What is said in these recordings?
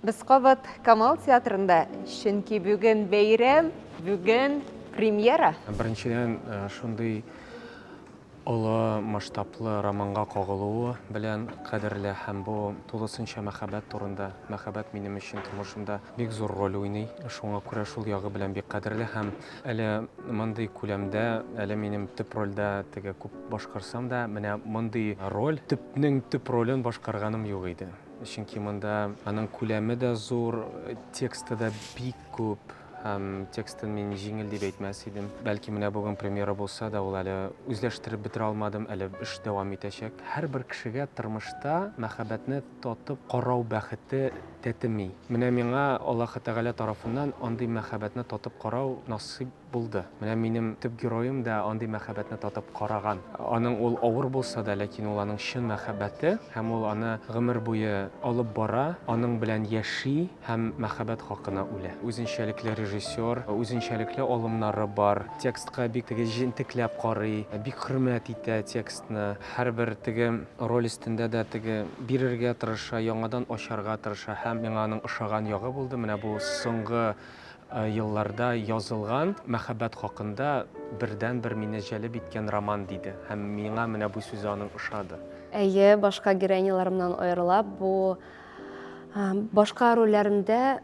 Біз қабат Камал театрында, чөнки бүген бәйрәм, бүген премьера. Біріншіден, шундый олы масштаблы романға қоғылуы белән кадерле һәм бу тулысынча мәхәббәт турында. Мәхәббәт минем өчен тормышымда бик зур роль уйный. Шуңа күрә шул ягы белән бик кадерле һәм әле мондый күләмдә, әле минем төп рольдә теге күп башкарсам да, менә мондый роль төп ролен башкарганым юк иде. Чөнки монда аның күләме дә зур, тексты да бик күп. Һәм текстын мин җиңел дип әйтмәс идем. Бәлки менә бүген премьера булса да, ул әле үзләштереп бетерә алмадым, әле эш дәвам итәчәк. Һәрбер кешегә тормышта мәхәббәтне тотып карау бәхете тәтеми. Менә миңа Аллаһ Тәгалә тарафыннан андый мәхәббәтне тотып карау насыйп булды. Менә минем төп героем да андый мәхәббәтне тотып караган. Аның ул авыр булса да, ләкин ул аның чын мәхәббәте һәм ул аны гомер буе алып бара, аның белән яши һәм мәхәббәт хакына үлә. Үзенчәлекле режиссер, үзенчәлекле алымнары бар. Текстка бик теге җентекләп карый, бик хөрмәт итә текстны. Һәрбер теге роль өстендә дә теге бирергә тырыша, яңадан ачарга тырыша һәм миңа аның ошаган ягы булды. Менә бу соңгы елларда язылган мәхәббәт хакында бердән-бер мине җәлеп иткән роман диде. Һәм миңа менә бу сүз аның ошады. Әйе, башка героиняларымнан аерылып, бу башка рольләремдә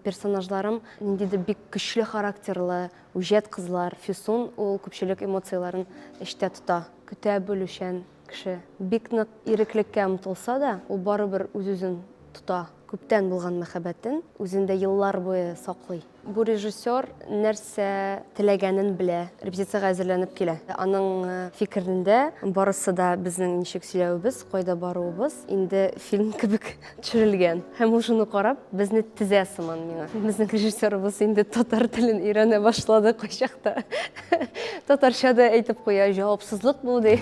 персонажларым ниндидер бик көчле характерлы, үҗәт кызлар. Фисун ул күпчелек эмоцияларын эчтә тота, көтә белүчән кеше. Бик нык иреклеккә омтылса да, ул барыбер үз-үзен тота. Күптән булган мәхәббәтен үзендә еллар буе саклый. Бу режиссер нәрсә теләгәнен белә, репетициягә әзерләнеп килә. Аның фикерендә барысы да безнең ничек сөйләвебез, кайда баруыбыз инде фильм кебек төшерелгән. Һәм ул шуны карап, безне тезә сыман миңа. Безнең режиссерыбыз инде татар телен өйрәнә башлады кайчакта. Татарча да әйтеп куя, җавапсызлык бу ди.